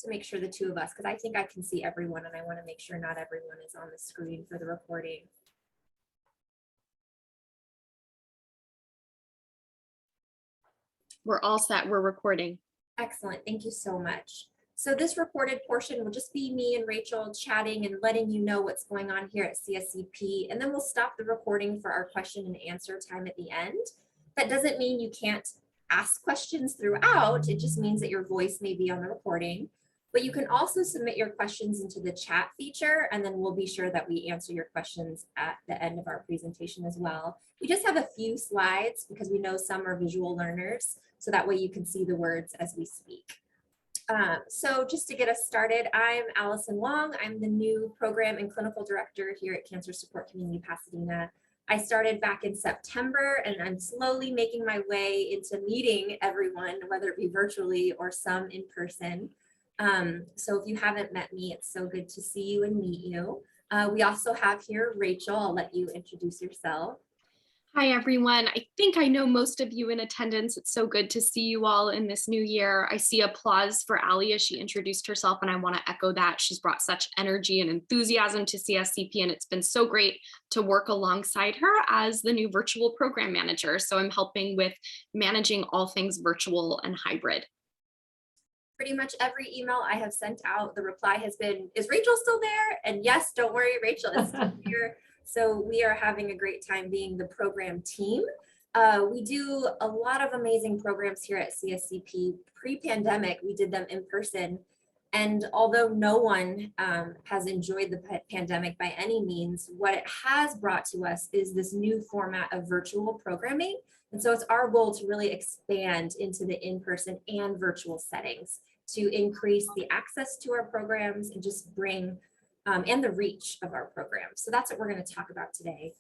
to make sure the two of us, because I think I can see everyone and I want to make sure not everyone is on the screen for the recording. We're all set. We're recording. Excellent. Thank you so much. So this recorded portion will just be me and Rachel chatting and letting you know what's going on here at CSCP, and then we'll stop the recording for our question and answer time at the end. That doesn't mean you can't ask questions throughout. It just means that your voice may be on the recording, but you can also submit your questions into the chat feature, and then we'll be sure that we answer your questions at the end of our presentation as well. We just have a few slides because we know some are visual learners, so that way you can see the words as we speak. So just to get us started, I'm Allison Wong. I'm the new program and clinical director here at Cancer Support Community Pasadena. I started back in September, and I'm slowly making my way into meeting everyone, whether it be virtually or some in person. So if you haven't met me, it's so good to see you and meet you. We also have here Rachel. I'll let you introduce yourself. Hi, everyone. I think I know most of you in attendance. It's so good to see you all in this new year. I see applause for Allie as she introduced herself, and I want to echo that. She's brought such energy and enthusiasm to CSCP, and it's been so great to work alongside her as the new virtual program manager. So I'm helping with managing all things virtual and hybrid. Pretty much every email I have sent out, the reply has been, is Rachel still there? And yes, don't worry, Rachel is still here. So we are having a great time being the program team. We do a lot of amazing programs here at CSCP. Pre-pandemic, we did them in person. And although no one has enjoyed the pandemic by any means, what it has brought to us is this new format of virtual programming. And so it's our goal to really expand into the in-person and virtual settings to increase the access to our programs and just bring and the reach of our programs. So that's what we're going to talk about today.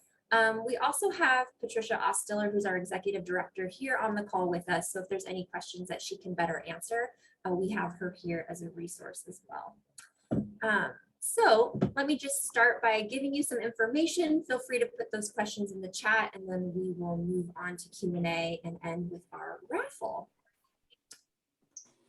We also have Patricia Ostiller, who's our executive director, here on the call with us. So if there's any questions that she can better answer, we have her here as a resource as well. So let me just start by giving you some information. Feel free to put those questions in the chat, and then we will move on to Q&A and end with our raffle.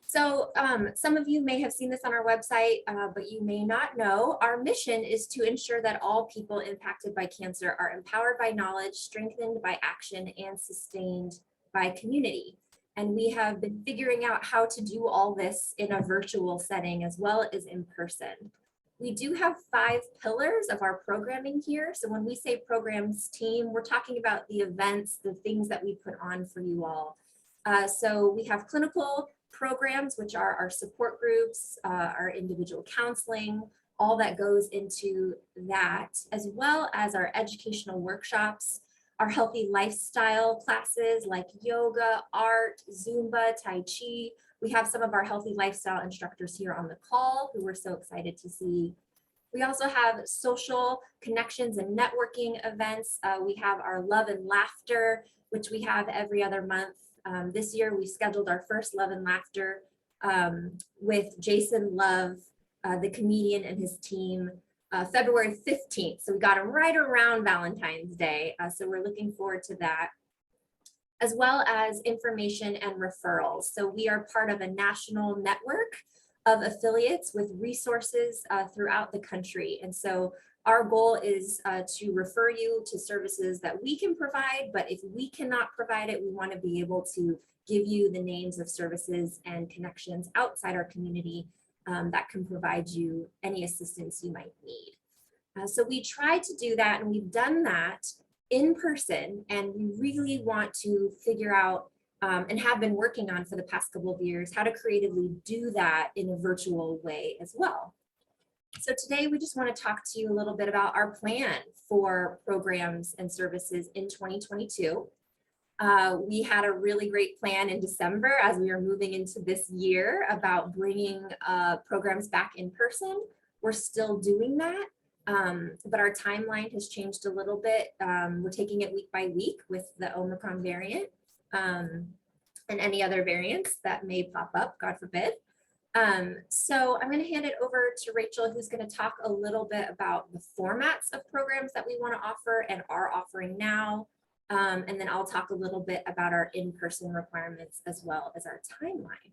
So some of you may have seen this on our website, but you may not know. Our mission is to ensure that all people impacted by cancer are empowered by knowledge, strengthened by action, and sustained by community. And we have been figuring out how to do all this in a virtual setting as well as in person. We do have 5 pillars of our programming here. So when we say programs team, we're talking about the events, the things that we put on for you all. So we have clinical programs, which are our support groups, our individual counseling, all that goes into that, as well as our educational workshops, our healthy lifestyle classes like yoga, art, Zumba, Tai Chi. We have some of our healthy lifestyle instructors here on the call who we're so excited to see. We also have social connections and networking events. We have our Love and Laughter, which we have every other month. This year we scheduled our first Love and Laughter with Jason Love, the comedian, and his team, February 15th. So we got him right around Valentine's Day. So we're looking forward to that, as well as information and referrals. So we are part of a national network of affiliates with resources throughout the country. And so our goal is to refer you to services that we can provide, but if we cannot provide it, we want to be able to give you the names of services and connections outside our community that can provide you any assistance you might need. So we try to do that, and we've done that in person, and we really want to figure out and have been working on for the past couple of years how to creatively do that in a virtual way as well. So today we just want to talk to you a little bit about our plan for programs and services in 2022. We had a really great plan in December as we were moving into this year about bringing programs back in person. We're still doing that, but our timeline has changed a little bit. We're taking it week by week with the Omicron variant and any other variants that may pop up, God forbid. So I'm going to hand it over to Rachel, who's going to talk a little bit about the formats of programs that we want to offer and are offering now. And then I'll talk a little bit about our in-person requirements as well as our timeline.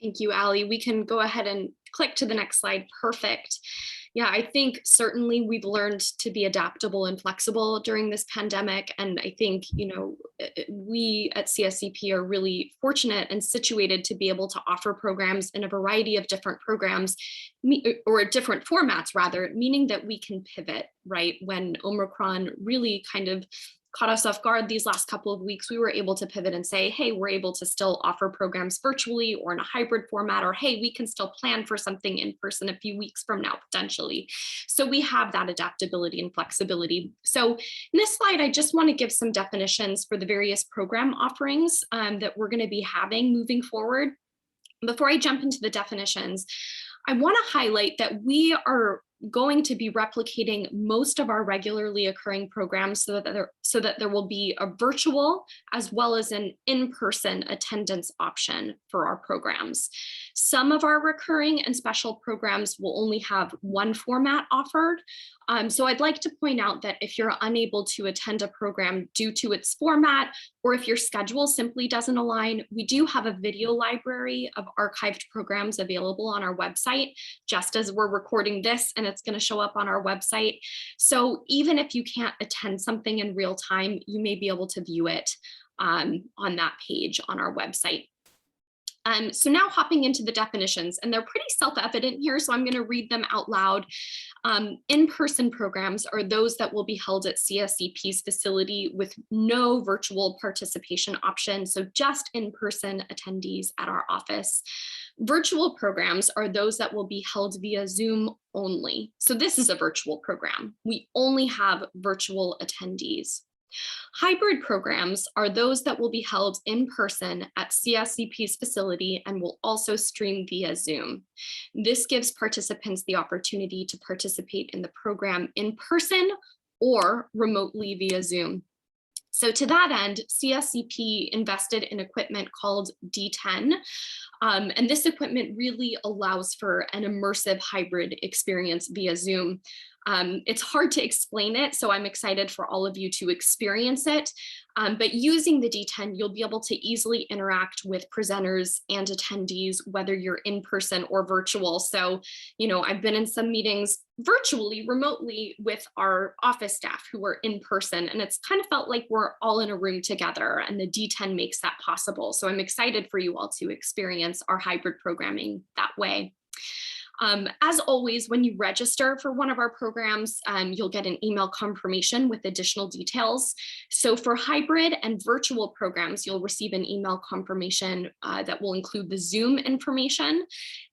Thank you, Allie. We can go ahead and click to the next slide. Perfect. Yeah, I think certainly we've learned to be adaptable and flexible during this pandemic. And I think, we at CSCP are really fortunate and situated to be able to offer programs in a variety of different programs or different formats rather, meaning that we can pivot, right? When Omicron really kind of caught us off guard these last couple of weeks, we were able to pivot and say, hey, we're able to still offer programs virtually or in a hybrid format, or hey, we can still plan for something in person a few weeks from now, potentially. So we have that adaptability and flexibility. So in this slide, I just want to give some definitions for the various program offerings that we're going to be having moving forward. Before I jump into the definitions, I want to highlight that we are going to be replicating most of our regularly occurring programs so that there will be a virtual as well as an in-person attendance option for our programs. Some of our recurring and special programs will only have one format offered. So I'd like to point out that if you're unable to attend a program due to its format, or if your schedule simply doesn't align, we do have a video library of archived programs available on our website, just as we're recording this, and it's going to show up on our website. So even if you can't attend something in real time, you may be able to view it on that page on our website. So now hopping into the definitions, and they're pretty self-evident here, so I'm going to read them out loud. In-person programs are those that will be held at CSCP's facility with no virtual participation option, so just in-person attendees at our office. Virtual programs are those that will be held via Zoom only. So this is a virtual program. We only have virtual attendees. Hybrid programs are those that will be held in person at CSCP's facility and will also stream via Zoom. This gives participants the opportunity to participate in the program in person or remotely via Zoom. So to that end, CSCP invested in equipment called D10, and this equipment really allows for an immersive hybrid experience via Zoom. It's hard to explain it, so I'm excited for all of you to experience it. But using the D10, you'll be able to easily interact with presenters and attendees, whether you're in person or virtual. So, I've been in some meetings virtually, remotely with our office staff who are in person, and it's kind of felt like we're all in a room together, and the D10 makes that possible. So I'm excited for you all to experience our hybrid programming that way. As always, when you register for one of our programs, you'll get an email confirmation with additional details. So for hybrid and virtual programs, you'll receive an email confirmation that will include the Zoom information.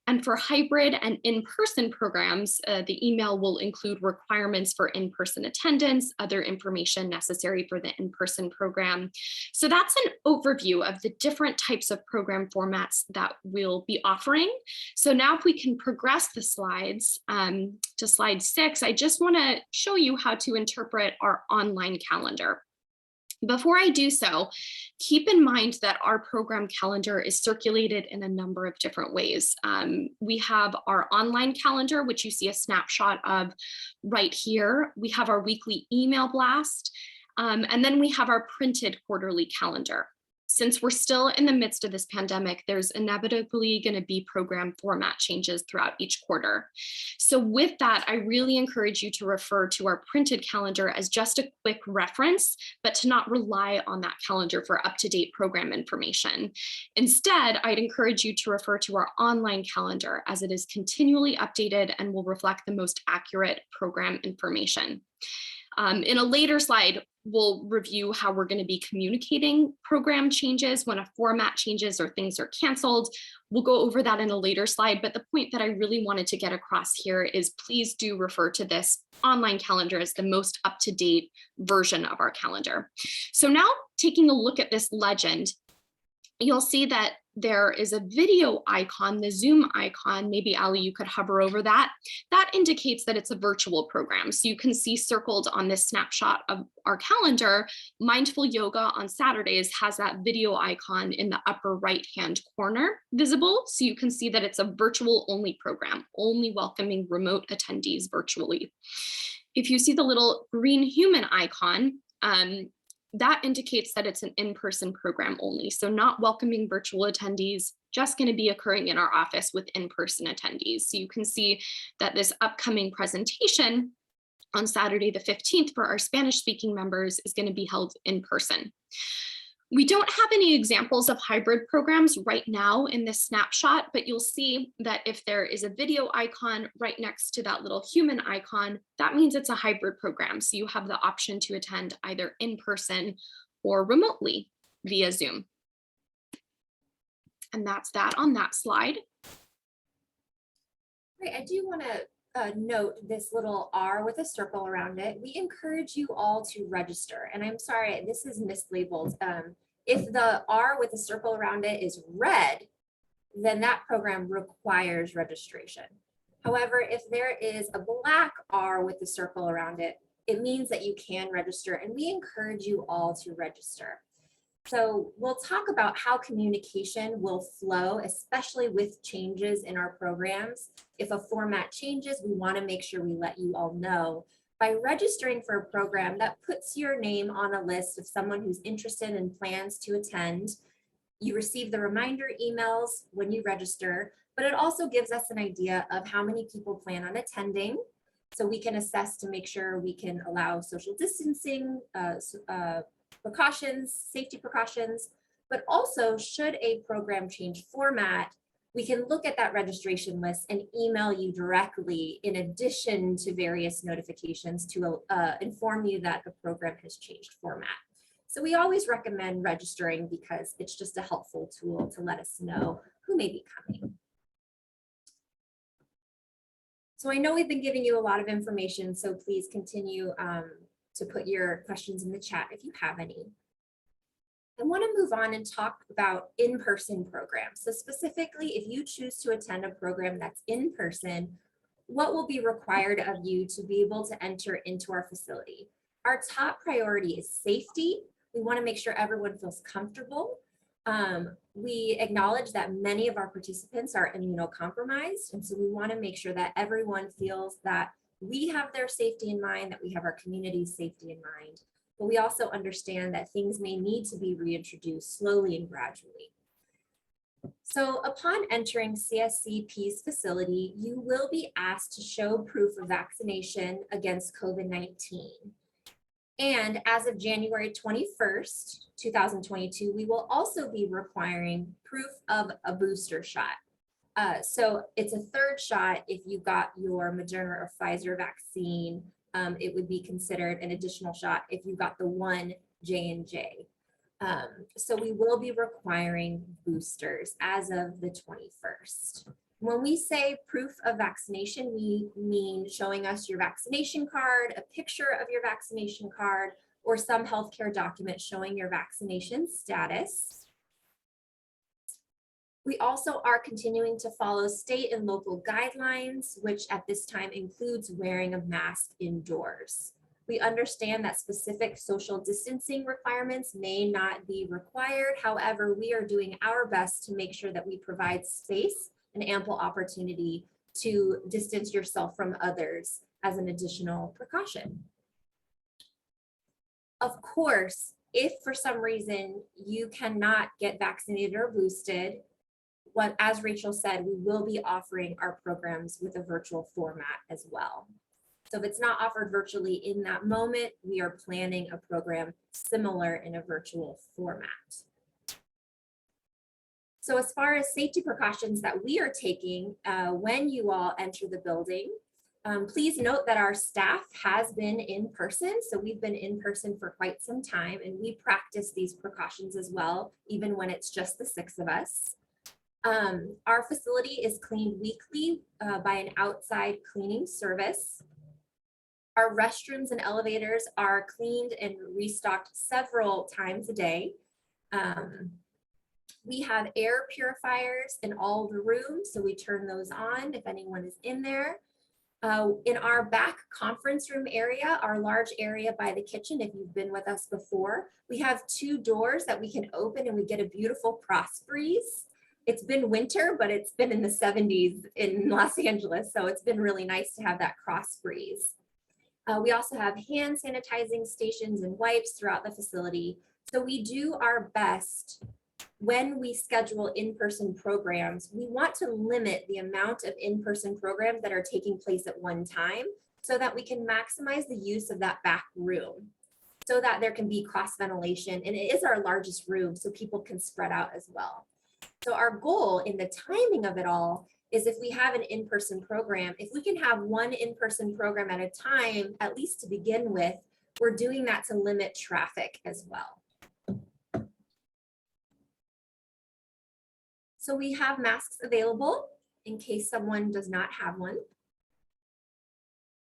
And for hybrid and in-person programs, the email will include requirements for in-person attendance, other information necessary for the in-person program. So that's an overview of the different types of program formats that we'll be offering. So now if we can progress the slides to slide 6, I just want to show you how to interpret our online calendar. Before I do so, keep in mind that our program calendar is circulated in a number of different ways. We have our online calendar, which you see a snapshot of right here. We have our weekly email blast, and then we have our printed quarterly calendar. Since we're still in the midst of this pandemic, there's inevitably going to be program format changes throughout each quarter. So with that, I really encourage you to refer to our printed calendar as just a quick reference, but to not rely on that calendar for up-to-date program information. Instead, I'd encourage you to refer to our online calendar as it is continually updated and will reflect the most accurate program information. In a later slide, we'll review how we're going to be communicating program changes when a format changes or things are canceled. We'll go over that in a later slide, but the point that I really wanted to get across here is please do refer to this online calendar as the most up-to-date version of our calendar. So now taking a look at this legend, you'll see that there is a video icon, the Zoom icon. Maybe Ali, you could hover over that. That indicates that it's a virtual program. So you can see circled on this snapshot of our calendar, Mindful Yoga on Saturdays has that video icon in the upper right-hand corner visible. So you can see that it's a virtual only program, only welcoming remote attendees virtually. If you see the little green human icon, that indicates that it's an in-person program only. So not welcoming virtual attendees, just going to be occurring in our office with in-person attendees. So you can see that this upcoming presentation on Saturday the 15th for our Spanish-speaking members is going to be held in person. We don't have any examples of hybrid programs right now in this snapshot, but you'll see that if there is a video icon right next to that little human icon, that means it's a hybrid program. So you have the option to attend either in person or remotely via Zoom. And that's that on that slide. Right, I do want to note this little R with a circle around it. We encourage you all to register. And I'm sorry, this is mislabeled. If the R with a circle around it is red, then that program requires registration. However, if there is a black R with the circle around it, it means that you can register, and we encourage you all to register. So we'll talk about how communication will flow, especially with changes in our programs. If a format changes, we want to make sure we let you all know. By registering for a program, that puts your name on a list of someone who's interested and plans to attend. You receive the reminder emails when you register, but it also gives us an idea of how many people plan on attending, so we can assess to make sure we can allow social distancing, precautions, safety precautions, but also should a program change format, we can look at that registration list and email you directly in addition to various notifications to inform you that the program has changed format. So we always recommend registering because it's just a helpful tool to let us know who may be coming. So I know we've been giving you a lot of information, so please continue to put your questions in the chat if you have any. I want to move on and talk about in-person programs. So specifically, if you choose to attend a program that's in person, what will be required of you to be able to enter into our facility? Our top priority is safety. We want to make sure everyone feels comfortable. We acknowledge that many of our participants are immunocompromised, and so we want to make sure that everyone feels that we have their safety in mind, that we have our community's safety in mind. But we also understand that things may need to be reintroduced slowly and gradually. So upon entering CSCP's facility, you will be asked to show proof of vaccination against COVID-19. And as of January 21st, 2022, we will also be requiring proof of a booster shot. So it's a third shot. If you got your Moderna or Pfizer vaccine, it would be considered an additional shot if you got the one J&J. So we will be requiring boosters as of the 21st. When we say proof of vaccination, we mean showing us your vaccination card, a picture of your vaccination card, or some healthcare document showing your vaccination status. We also are continuing to follow state and local guidelines, which at this time includes wearing a mask indoors. We understand that specific social distancing requirements may not be required. However, we are doing our best to make sure that we provide space and ample opportunity to distance yourself from others as an additional precaution. Of course, if for some reason you cannot get vaccinated or boosted, as Rachel said, we will be offering our programs with a virtual format as well. So if it's not offered virtually in that moment, we are planning a program similar in a virtual format. So as far as safety precautions that we are taking when you all enter the building, please note that our staff has been in person. So we've been in person for quite some time, and we practice these precautions as well, even when it's just the 6 of us. Our facility is cleaned weekly by an outside cleaning service. Our restrooms and elevators are cleaned and restocked several times a day. We have air purifiers in all the rooms, so we turn those on if anyone is in there. In our back conference room area, our large area by the kitchen, if you've been with us before, we have 2 doors that we can open and we get a beautiful cross breeze. It's been winter, but it's been in the 70s in Los Angeles, so it's been really nice to have that cross breeze. We also have hand sanitizing stations and wipes throughout the facility. So we do our best when we schedule in-person programs. We want to limit the amount of in-person programs that are taking place at one time so that we can maximize the use of that back room so that there can be cross ventilation. And it is our largest room, so people can spread out as well. So our goal in the timing of it all is if we have an in-person program, if we can have one in-person program at a time, at least to begin with, we're doing that to limit traffic as well. So we have masks available in case someone does not have one.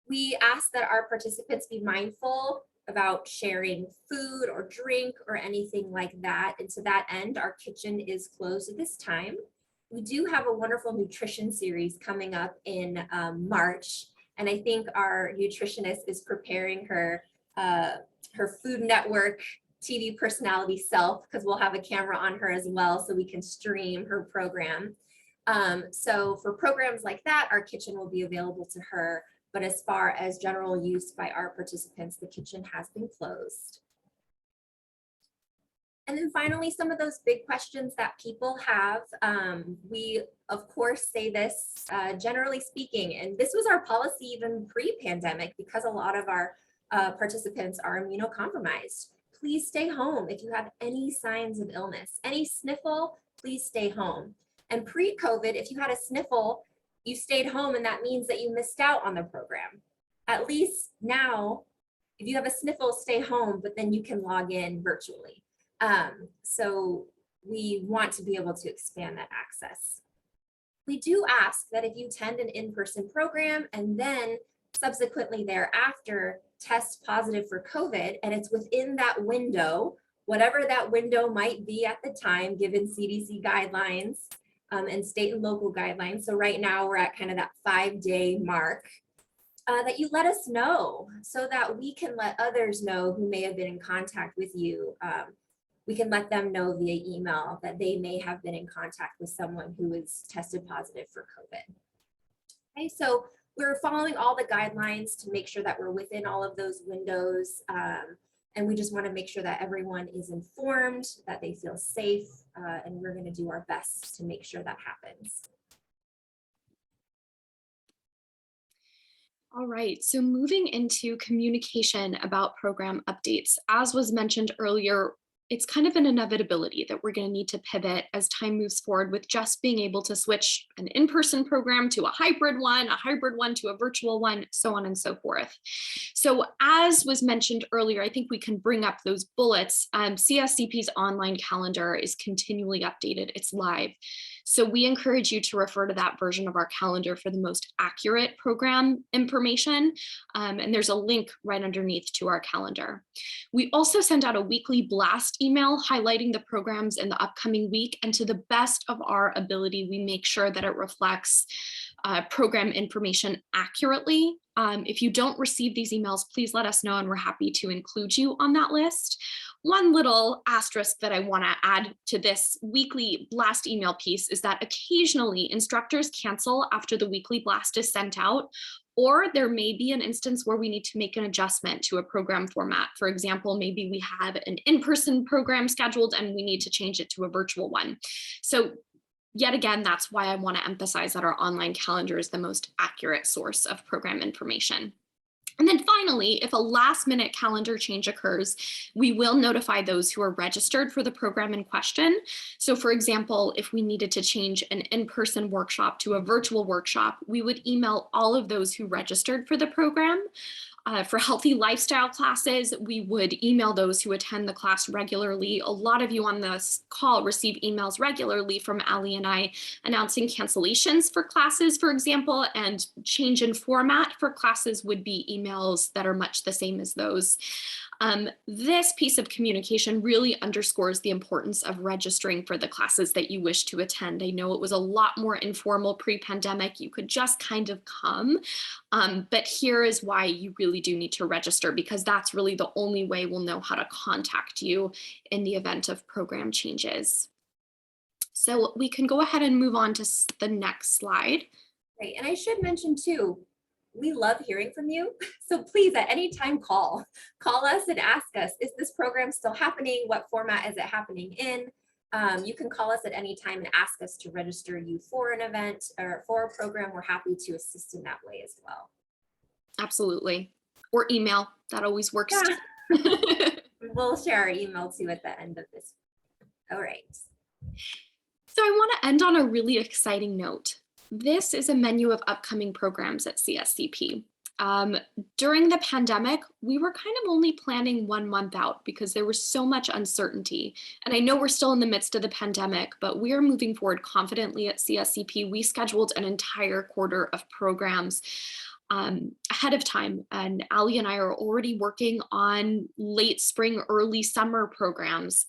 We ask that our participants be mindful about sharing food or drink or anything like that. And to that end, our kitchen is closed at this time. We do have a wonderful nutrition series coming up in March. And I think our nutritionist is preparing her Food Network TV personality self, because we'll have a camera on her as well so we can stream her program. So for programs like that, our kitchen will be available to her. But as far as general use by our participants, the kitchen has been closed. And then finally, some of those big questions that people have. We, of course, say this generally speaking, and this was our policy even pre-pandemic because a lot of our participants are immunocompromised. Please stay home if you have any signs of illness. Any sniffle, please stay home. And pre-COVID, if you had a sniffle, you stayed home, and that means that you missed out on the program. At least now, if you have a sniffle, stay home, but then you can log in virtually. So we want to be able to expand that access. We do ask that if you attend an in-person program and then subsequently thereafter test positive for COVID, and it's within that window, whatever that window might be at the time, given CDC guidelines, and state and local guidelines. So right now we're at kind of that 5-day mark, that you let us know so that we can let others know who may have been in contact with you. We can let them know via email that they may have been in contact with someone who was tested positive for COVID. Okay, so we're following all the guidelines to make sure that we're within all of those windows. And we just want to make sure that everyone is informed, that they feel safe, and we're going to do our best to make sure that happens. All right, so moving into communication about program updates, as was mentioned earlier, it's kind of an inevitability that we're going to need to pivot as time moves forward with just being able to switch an in-person program to a hybrid one to a virtual one, so on and so forth. So as was mentioned earlier, I think we can bring up those bullets. CSCP's online calendar is continually updated. It's live. So we encourage you to refer to that version of our calendar for the most accurate program information. And there's a link right underneath to our calendar. We also send out a weekly blast email highlighting the programs in the upcoming week. And to the best of our ability, we make sure that it reflects program information accurately. If you don't receive these emails, please let us know and we're happy to include you on that list. One little asterisk that I want to add to this weekly blast email piece is that occasionally instructors cancel after the weekly blast is sent out, or there may be an instance where we need to make an adjustment to a program format. For example, maybe we have an in-person program scheduled and we need to change it to a virtual one. So yet again, that's why I want to emphasize that our online calendar is the most accurate source of program information. And then finally, if a last minute calendar change occurs, we will notify those who are registered for the program in question. So for example, if we needed to change an in-person workshop to a virtual workshop, we would email all of those who registered for the program. For healthy lifestyle classes, we would email those who attend the class regularly. A lot of you on this call receive emails regularly from Ali and I announcing cancellations for classes, for example, and change in format for classes would be emails that are much the same as those. This piece of communication really underscores the importance of registering for the classes that you wish to attend. I know it was a lot more informal pre-pandemic. You could just kind of come, but here is why you really do need to register, because that's really the only way we'll know how to contact you in the event of program changes. So we can go ahead and move on to the next slide. Right, and I should mention too, We love hearing from you. So please, at any time, call us and ask us, is this program still happening? What format is it happening in? You can call us at any time and ask us to register you for an event or for a program. We're happy to assist in that way as well. Absolutely. Or email, that always works. Yeah. Too. We'll share our email too at the end of this. All right. So I want to end on a really exciting note. This is a menu of upcoming programs at CSCP. During the pandemic, we were kind of only planning 1 month out because there was so much uncertainty. And I know we're still in the midst of the pandemic, but we are moving forward confidently at CSCP. We scheduled an entire quarter of programs ahead of time. And Ali and I are already working on late spring, early summer programs.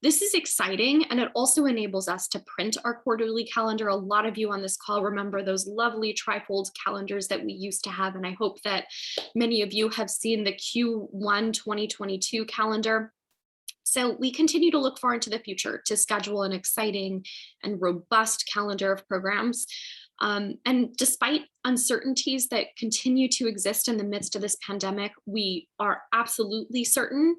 This is exciting, and it also enables us to print our quarterly calendar. A lot of you on this call remember those lovely trifold calendars that we used to have, and I hope that many of you have seen the Q1 2022 calendar. So we continue to look forward to the future to schedule an exciting and robust calendar of programs. And despite uncertainties that continue to exist in the midst of this pandemic, we are absolutely certain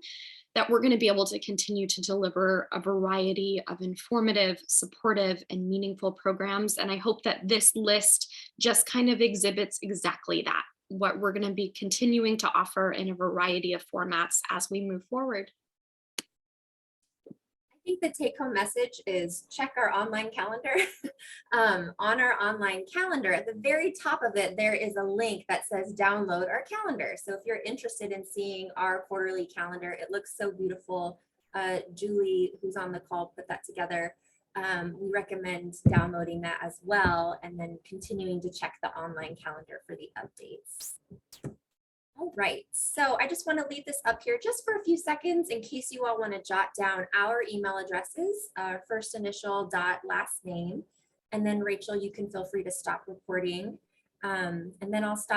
that we're going to be able to continue to deliver a variety of informative, supportive, and meaningful programs. And I hope that this list just kind of exhibits exactly that, what we're going to be continuing to offer in a variety of formats as we move forward. I think the take-home message is check our online calendar. On our online calendar, at the very top of it, there is a link that says download our calendar. So if you're interested in seeing our quarterly calendar, it looks so beautiful. Julie, who's on the call, put that together. We recommend downloading that as well, and then continuing to check the online calendar for the updates. All right, so I just want to leave this up here just for a few seconds in case you all want to jot down our email addresses, first initial dot last name, and then Rachel, you can feel free to stop recording, and then I'll stop